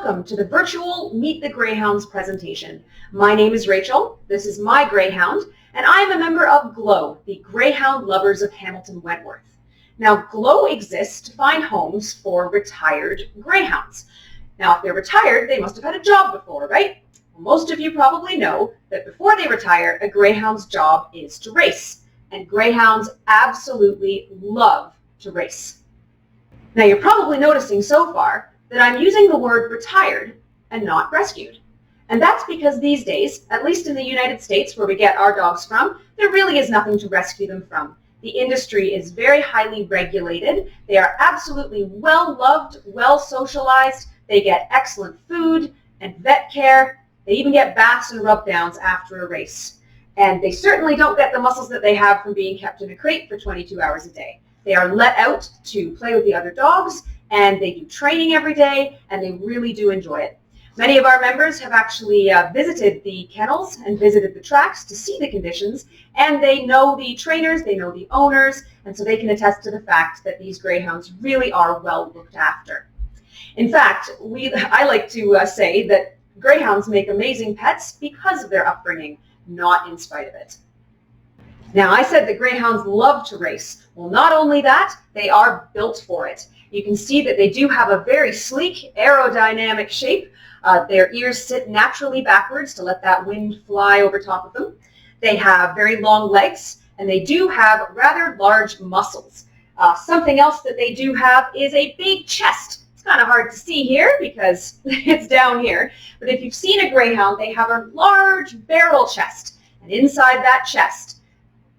Welcome to the virtual Meet the Greyhounds presentation. My name is Rachel, this is my Greyhound, and I am a member of GLOHW, the Greyhound Lovers of Hamilton-Wentworth. Now, GLOHW exists to find homes for retired Greyhounds. Now, if they're retired, they must have had a job before, right? Well, most of you probably know that before they retire, a Greyhound's job is to race, and Greyhounds absolutely love to race. Now, you're probably noticing so far that I'm using the word retired and not rescued. And that's because these days, at least in the United States where we get our dogs from, there really is nothing to rescue them from. The industry is very highly regulated. They are absolutely well loved, well socialized. They get excellent food and vet care. They even get baths and rub downs after a race. And they certainly don't get the muscles that they have from being kept in a crate for 22 hours a day. They are let out to play with the other dogs, and they do training every day, and they really do enjoy it. Many of our members have actually visited the kennels and visited the tracks to see the conditions, and they know the trainers, they know the owners, and so they can attest to the fact that these Greyhounds really are well looked after. In fact, I like to say that Greyhounds make amazing pets because of their upbringing, not in spite of it. Now, I said that Greyhounds love to race. Well, not only that, they are built for it. You can see that they do have a very sleek, aerodynamic shape. Their ears sit naturally backwards to let that wind fly over top of them. They have very long legs, and they do have rather large muscles. Something else that they do have is a big chest. It's kind of hard to see here because it's down here. But if you've seen a Greyhound, they have a large barrel chest. And inside that chest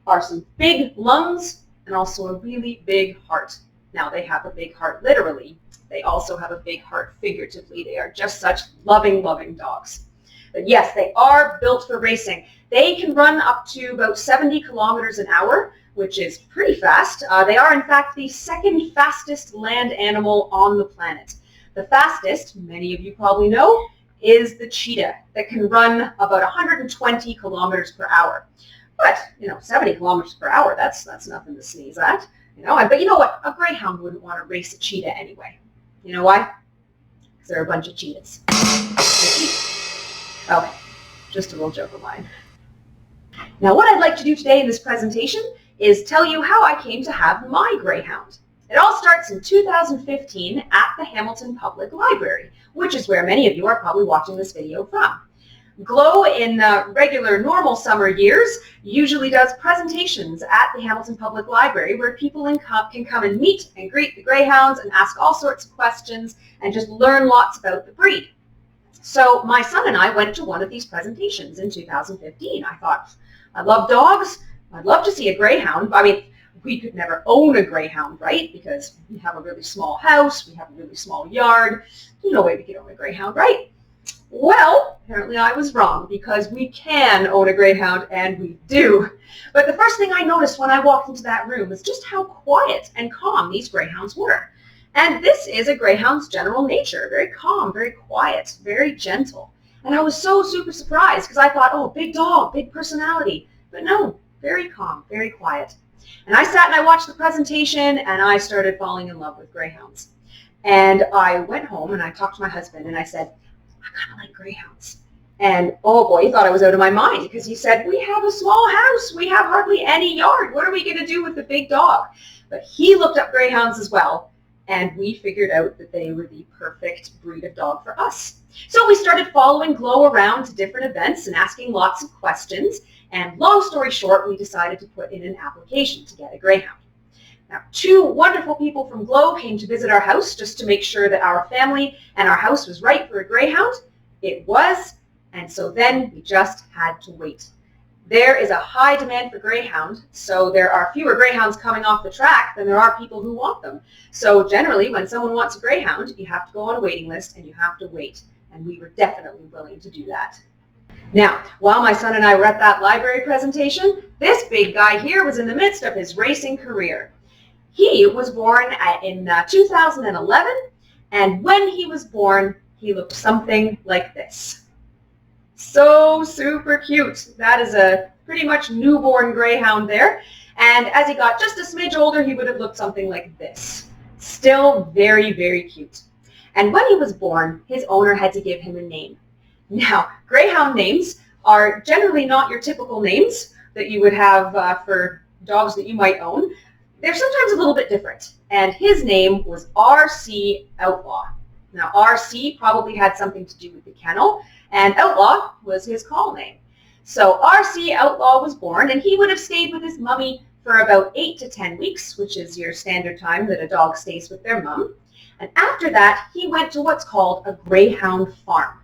are some big lungs and also a really big heart. Now, they have a big heart literally. They also have a big heart figuratively. They are just such loving, loving dogs. But yes, they are built for racing. They can run up to about 70 kilometers an hour, which is pretty fast. They are, in fact, the second fastest land animal on the planet. The fastest, many of you probably know, is the cheetah that can run about 120 kilometers per hour. But, 70 kilometers per hour, that's nothing to sneeze at. But you know what? A Greyhound wouldn't want to race a cheetah anyway. You know why? Because they're a bunch of cheetahs. Okay, just a little joke of mine. Now, what I'd like to do today in this presentation is tell you how I came to have my Greyhound. It all starts in 2015 at the Hamilton Public Library, which is where many of you are probably watching this video from. GLOHW, in regular, normal summer years, usually does presentations at the Hamilton Public Library where people can come and meet and greet the Greyhounds and ask all sorts of questions and just learn lots about the breed. So my son and I went to one of these presentations in 2015. I thought, I love dogs. I'd love to see a Greyhound. I mean, we could never own a Greyhound, right? Because we have a really small house. We have a really small yard. There's no way we could own a Greyhound, right? Well, apparently I was wrong because we can own a Greyhound, and we do. But the first thing I noticed when I walked into that room was just how quiet and calm these Greyhounds were. And this is a Greyhound's general nature, very calm, very quiet, very gentle. And I was so super surprised because I thought, oh, big dog, big personality. But no, very calm, very quiet. And I sat and I watched the presentation, and I started falling in love with Greyhounds. And I went home and I talked to my husband and I said, I kind of like Greyhounds. And oh boy, he thought I was out of my mind because he said, we have a small house. We have hardly any yard. What are we going to do with the big dog? But he looked up Greyhounds as well, and we figured out that they were the perfect breed of dog for us. So we started following GLOHW around to different events and asking lots of questions. And long story short, we decided to put in an application to get a Greyhound. Now, two wonderful people from GLOHW came to visit our house just to make sure that our family and our house was right for a Greyhound. It was, and so then we just had to wait. There is a high demand for Greyhound, so there are fewer Greyhounds coming off the track than there are people who want them. So generally, when someone wants a Greyhound, you have to go on a waiting list and you have to wait, and we were definitely willing to do that. Now, while my son and I were at that library presentation, this big guy here was in the midst of his racing career. He was born in 2011, and when he was born, he looked something like this. So super cute. That is a pretty much newborn Greyhound there. And as he got just a smidge older, he would have looked something like this. Still very, very cute. And when he was born, his owner had to give him a name. Now, greyhound names are generally not your typical names that you would have for dogs that you might own. They're sometimes a little bit different. And his name was R.C. Outlaw. Now, R.C. probably had something to do with the kennel, and Outlaw was his call name. So R.C. Outlaw was born, and he would have stayed with his mummy for about 8 to 10 weeks, which is your standard time that a dog stays with their mum. And after that, he went to what's called a greyhound farm.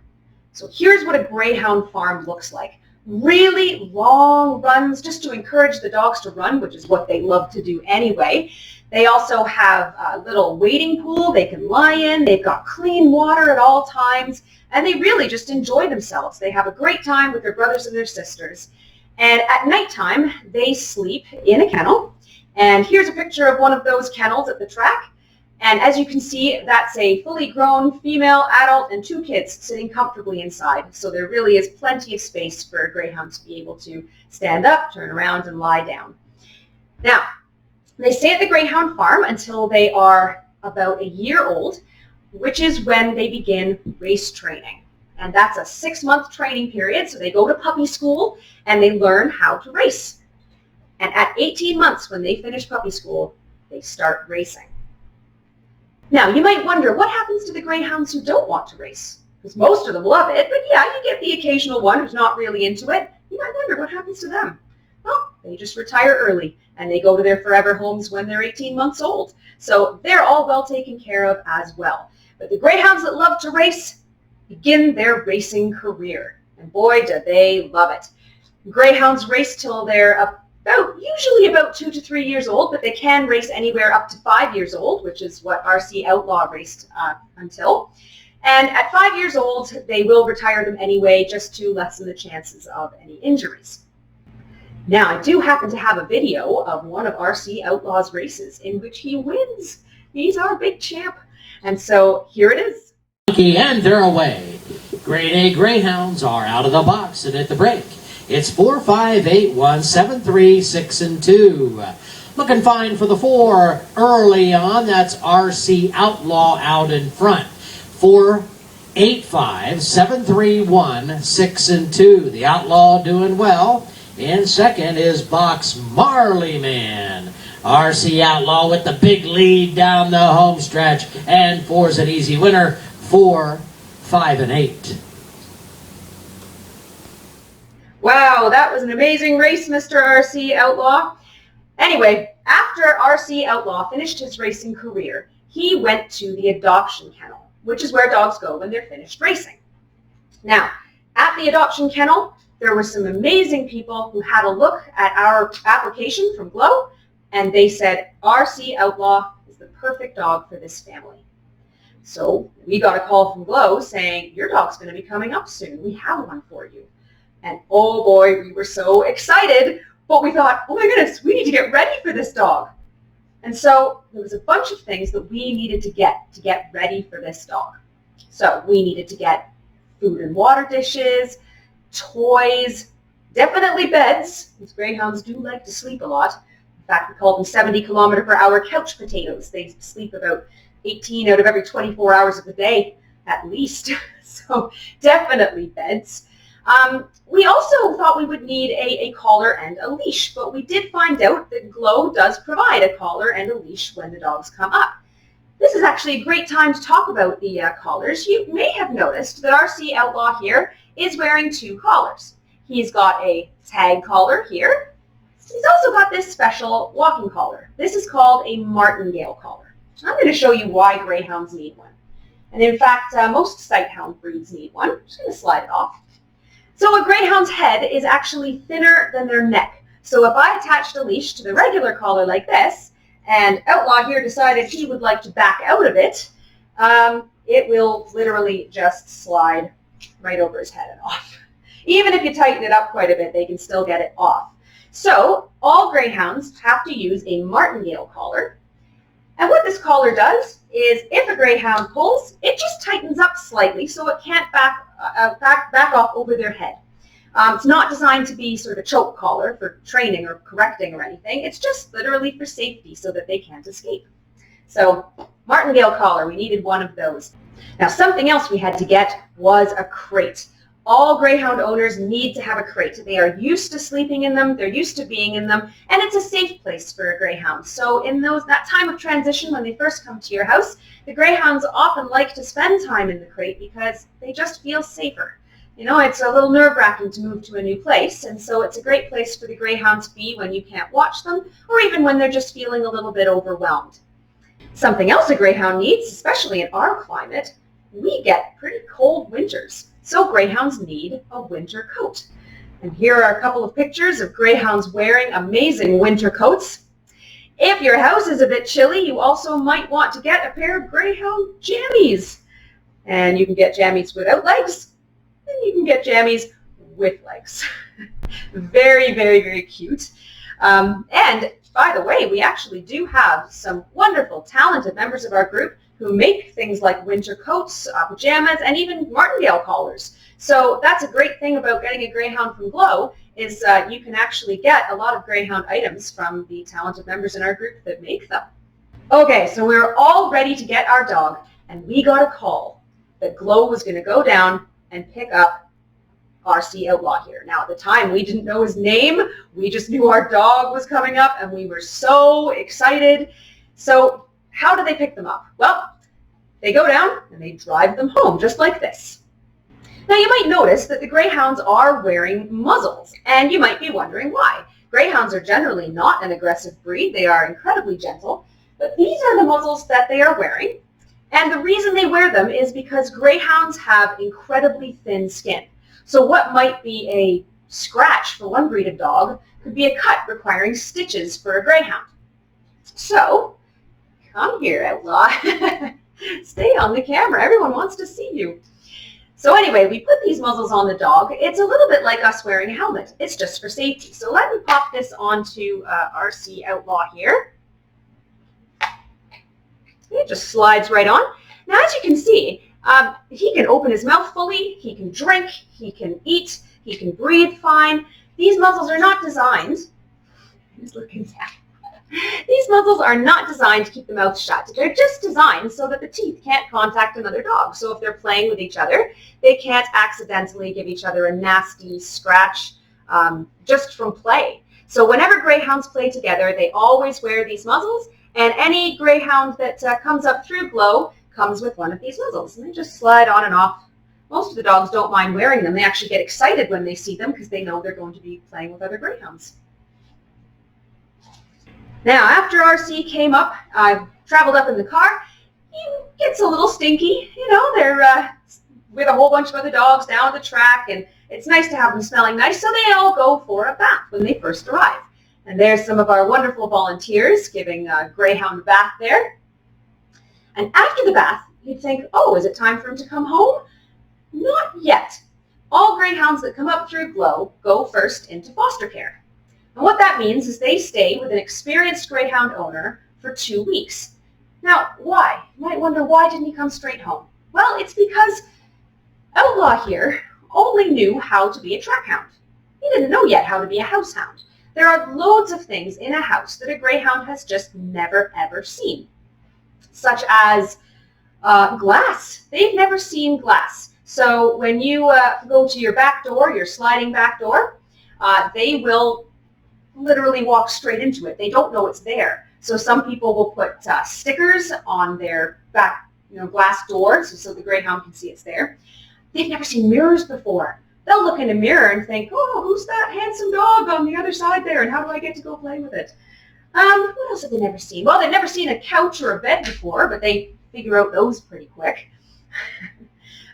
So here's what a greyhound farm looks like. Really long runs just to encourage the dogs to run, which is what they love to do anyway. They also have a little wading pool they can lie in. They've got clean water at all times, and they really just enjoy themselves. They have a great time with their brothers and their sisters. And at nighttime, they sleep in a kennel. And here's a picture of one of those kennels at the track. And as you can see, that's a fully grown female, adult, and 2 kids sitting comfortably inside. So there really is plenty of space for a greyhound to be able to stand up, turn around, and lie down. Now, they stay at the greyhound farm until they are about a year old, which is when they begin race training. And that's a 6-month training period. So they go to puppy school and they learn how to race. And at 18 months, when they finish puppy school, they start racing. Now, you might wonder, what happens to the greyhounds who don't want to race? Because most of them love it, but yeah, you get the occasional one who's not really into it. You might wonder what happens to them. Well, they just retire early, and they go to their forever homes when they're 18 months old. So they're all well taken care of as well. But the greyhounds that love to race begin their racing career. And boy, do they love it. Greyhounds race till they're usually about 2 to 3 years old, but they can race anywhere up to 5 years old, which is what R.C. Outlaw raced until. And at 5 years old, they will retire them anyway, just to lessen the chances of any injuries. Now, I do happen to have a video of one of R.C. Outlaw's races in which he wins. He's our big champ. And so here it is. And they're away. Grade A Greyhounds are out of the box and at the break. It's 4, 5, 8, 1, 7, 3, 6, and 2. Looking fine for the 4 early on. That's R.C. Outlaw out in front. 4, 8, 5, 7, 3, 1, 6, and 2. The Outlaw doing well. In second is Box Marley Man. R.C. Outlaw with the big lead down the home stretch. And 4's an easy winner. 4, 5, and 8. Wow, that was an amazing race, Mr. R.C. Outlaw. Anyway, after R.C. Outlaw finished his racing career, he went to the adoption kennel, which is where dogs go when they're finished racing. Now, at the adoption kennel, there were some amazing people who had a look at our application from GLOHW, and they said, R.C. Outlaw is the perfect dog for this family. So we got a call from GLOHW saying, your dog's going to be coming up soon. We have one for you. And oh boy, we were so excited, but we thought, oh my goodness, we need to get ready for this dog. And so there was a bunch of things that we needed to get ready for this dog. So we needed to get food and water dishes, toys, definitely beds, because greyhounds do like to sleep a lot. In fact, we call them 70-kilometer-per-hour couch potatoes. They sleep about 18 out of every 24 hours of the day, at least. So definitely beds. We also thought we would need a collar and a leash, but we did find out that GLOHW does provide a collar and a leash when the dogs come up. This is actually a great time to talk about the collars. You may have noticed that R.C. Outlaw here is wearing 2 collars. He's got a tag collar here. He's also got this special walking collar. This is called a martingale collar. I'm going to show you why greyhounds need one. And in fact, most sighthound breeds need one. I'm just going to slide it off. So a greyhound's head is actually thinner than their neck. So if I attached a leash to the regular collar like this, and Outlaw here decided he would like to back out of it, it will literally just slide right over his head and off. Even if you tighten it up quite a bit, they can still get it off. So all greyhounds have to use a martingale collar. And what this collar does is if a greyhound pulls, it just tightens up slightly so it can't back off over their head. It's not designed to be sort of a choke collar for training or correcting or anything. It's just literally for safety so that they can't escape. So martingale collar, we needed one of those. Now, something else we had to get was a crate. All Greyhound owners need to have a crate. They are used to sleeping in them, they're used to being in them, and it's a safe place for a Greyhound. So in that time of transition when they first come to your house, the Greyhounds often like to spend time in the crate because they just feel safer. You know, it's a little nerve-wracking to move to a new place, and so it's a great place for the Greyhounds to be when you can't watch them, or even when they're just feeling a little bit overwhelmed. Something else a Greyhound needs, especially in our climate, we get pretty cold winters. So Greyhounds need a winter coat. And here are a couple of pictures of Greyhounds wearing amazing winter coats. If your house is a bit chilly, you also might want to get a pair of Greyhound jammies. And you can get jammies without legs, and you can get jammies with legs. Very, very, very cute. And by the way, we actually do have some wonderful, talented members of our group who make things like winter coats, pajamas, and even martingale collars. So that's a great thing about getting a Greyhound from GLOHW is you can actually get a lot of Greyhound items from the talented members in our group that make them. Okay, so we're all ready to get our dog, and we got a call that GLOHW was going to go down and pick up RC Outlaw here. Now, at the time, we didn't know his name. We just knew our dog was coming up, and we were so excited. So how do they pick them up? Well, they go down and they drive them home, just like this. Now, you might notice that the Greyhounds are wearing muzzles, and you might be wondering why. Greyhounds are generally not an aggressive breed. They are incredibly gentle, but these are the muzzles that they are wearing. And the reason they wear them is because Greyhounds have incredibly thin skin. So what might be a scratch for one breed of dog could be a cut requiring stitches for a Greyhound. So, come here, Outlaw. Stay on the camera. Everyone wants to see you. So anyway, we put these muzzles on the dog. It's a little bit like us wearing a helmet. It's just for safety. So let me pop this onto RC Outlaw here. It just slides right on. Now, as you can see, he can open his mouth fully, he can drink, he can eat, he can breathe fine. These muzzles are not designed. He's looking down. These muzzles are not designed to keep the mouth shut. They're just designed so that the teeth can't contact another dog. So if they're playing with each other, they can't accidentally give each other a nasty scratch just from play. So whenever Greyhounds play together, they always wear these muzzles, and any Greyhound that comes up through GLOHW comes with one of these muzzles, and they just slide on and off. Most of the dogs don't mind wearing them. They actually get excited when they see them because they know they're going to be playing with other Greyhounds. Now, after RC came up, traveled up in the car, he gets a little stinky. You know, they're with a whole bunch of other dogs down the track, and it's nice to have them smelling nice, so they all go for a bath when they first arrive. And there's some of our wonderful volunteers giving Greyhound a bath there. And after the bath, you'd think, oh, is it time for him to come home? Not yet. All Greyhounds that come up through GLOHW go first into foster care. And what that means is they stay with an experienced Greyhound owner for 2 weeks. Now, why? You might wonder, why didn't he come straight home? Well, it's because Outlaw here only knew how to be a track hound. He didn't know yet how to be a house hound. There are loads of things in a house that a Greyhound has just never, ever seen, such as glass. They've never seen glass. So when you go to your back door, your sliding back door, they will literally walk straight into it. They don't know it's there. So some people will put stickers on their back, glass doors so the Greyhound can see it's there. They've never seen mirrors before. They'll look in a mirror and think, oh, who's that handsome dog on the other side there, and how do I get to go play with it? What else have they never seen? Well, they've never seen a couch or a bed before, but they figure out those pretty quick.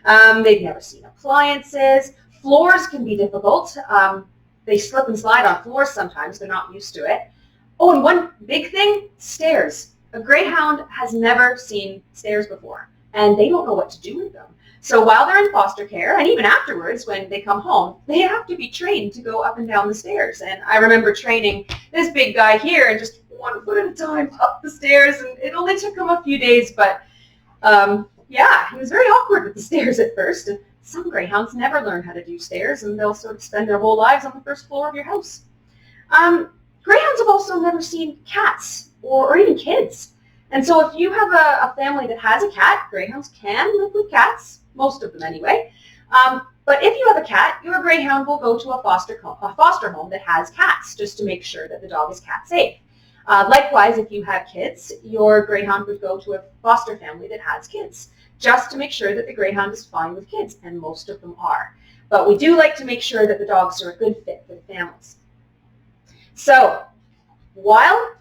They've never seen appliances. Floors can be difficult. They slip and slide on floors sometimes. They're not used to it. Oh, and one big thing, stairs. A Greyhound has never seen stairs before, and they don't know what to do with them. So while they're in foster care, and even afterwards when they come home, they have to be trained to go up and down the stairs. And I remember training this big guy here, and just 1 foot at a time up the stairs, and it only took him a few days, but yeah, he was very awkward with the stairs at first. And some Greyhounds never learn how to do stairs, and they'll sort of spend their whole lives on the first floor of your house. Greyhounds have also never seen cats or even kids. And so if you have a family that has a cat, greyhounds can live with cats, most of them anyway. But if you have a cat, your greyhound will go to a foster home that has cats, just to make sure that the dog is cat safe. Likewise, if you have kids, your greyhound would go to a foster family that has kids, just to make sure that the greyhound is fine with kids, and most of them are. But we do like to make sure that the dogs are a good fit for the families. So while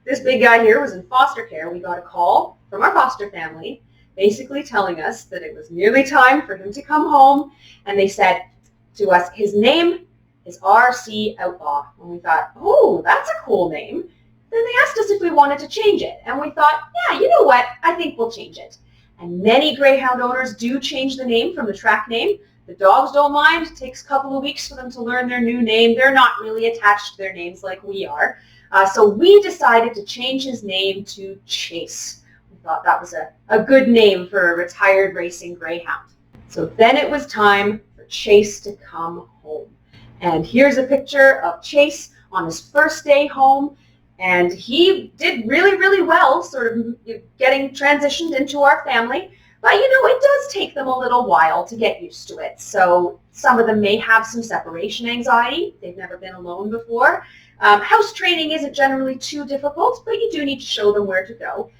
this big guy here was in foster care, we got a call from our foster family basically telling us that it was nearly time for him to come home, and they said to us, his name is RC Outlaw. And we thought, oh, that's a cool name. Then they asked us if we wanted to change it, and we thought, yeah, you know what, I think we'll change it. And many greyhound owners do change the name from the track name. The dogs don't mind. It takes a couple of weeks for them to learn their new name. They're not really attached to their names like we are. So we decided to change his name to Chase. Thought that was a good name for a retired racing greyhound. So then it was time for Chase to come home. And here's a picture of Chase on his first day home. And he did really, really well, sort of getting transitioned into our family. But, you know, it does take them a little while to get used to it. So some of them may have some separation anxiety. They've never been alone before. House training isn't generally too difficult, but you do need to show them where to go.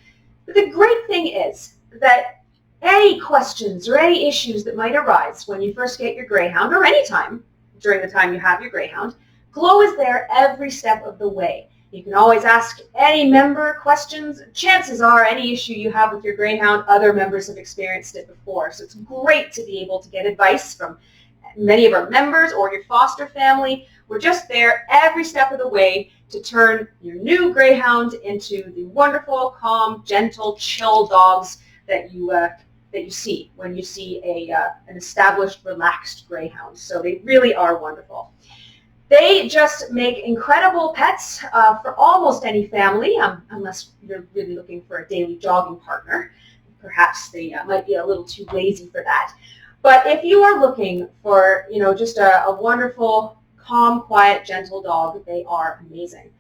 But the great thing is that any questions or any issues that might arise when you first get your greyhound, or any time during the time you have your greyhound, GLOHW is there every step of the way. You can always ask any member questions. Chances are any issue you have with your greyhound, other members have experienced it before. So it's great to be able to get advice from many of our members or your foster family. We're just there every step of the way to turn your new greyhound into the wonderful, calm, gentle, chill dogs that you see when you see an established, relaxed greyhound. So they really are wonderful. They just make incredible pets for almost any family, unless you're really looking for a daily jogging partner. Perhaps they might be a little too lazy for that. But if you are looking for, you know, just a wonderful, calm, quiet, gentle dog, they are amazing.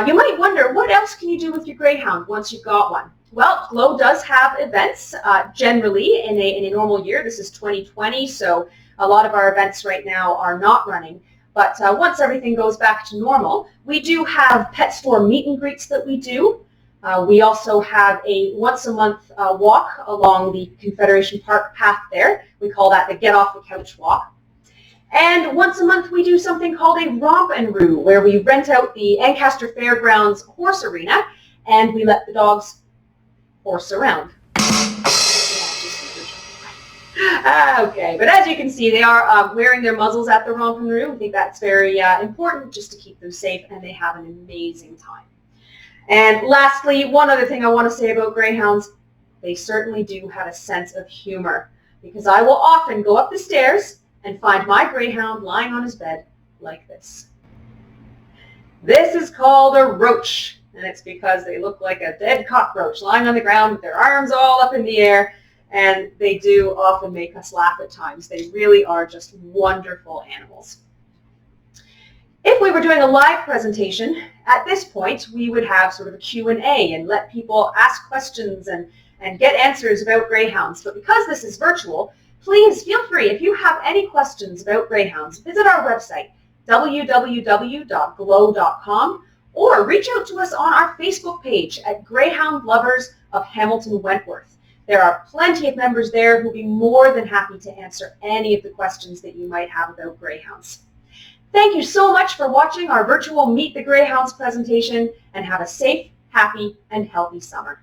You might wonder, what else can you do with your greyhound once you've got one? Well, GLOHW does have events generally in a normal year. This is 2020, so a lot of our events right now are not running. But once everything goes back to normal, we do have pet store meet and greets that we do. We also have a once-a-month walk along the Confederation Park path there. We call that the Get Off the Couch Walk. And once a month we do something called a Romp and Roo, where we rent out the Ancaster Fairgrounds horse arena and we let the dogs horse around. Okay, but as you can see, they are wearing their muzzles at the Romp and Roo. I think that's very important just to keep them safe, and they have an amazing time. And lastly, one other thing I want to say about greyhounds, they certainly do have a sense of humor, because I will often go up the stairs and find my greyhound lying on his bed like this. This is called a roach, and it's because they look like a dead cockroach lying on the ground with their arms all up in the air, and they do often make us laugh at times. They really are just wonderful animals. If we were doing a live presentation, at this point, we would have sort of a Q&A and let people ask questions and get answers about greyhounds. But because this is virtual, please feel free, if you have any questions about greyhounds, visit our website, www.glohw.com, or reach out to us on our Facebook page at Greyhound Lovers of Hamilton-Wentworth. There are plenty of members there who will be more than happy to answer any of the questions that you might have about greyhounds. Thank you so much for watching our virtual Meet the Greyhounds presentation, and have a safe, happy, and healthy summer.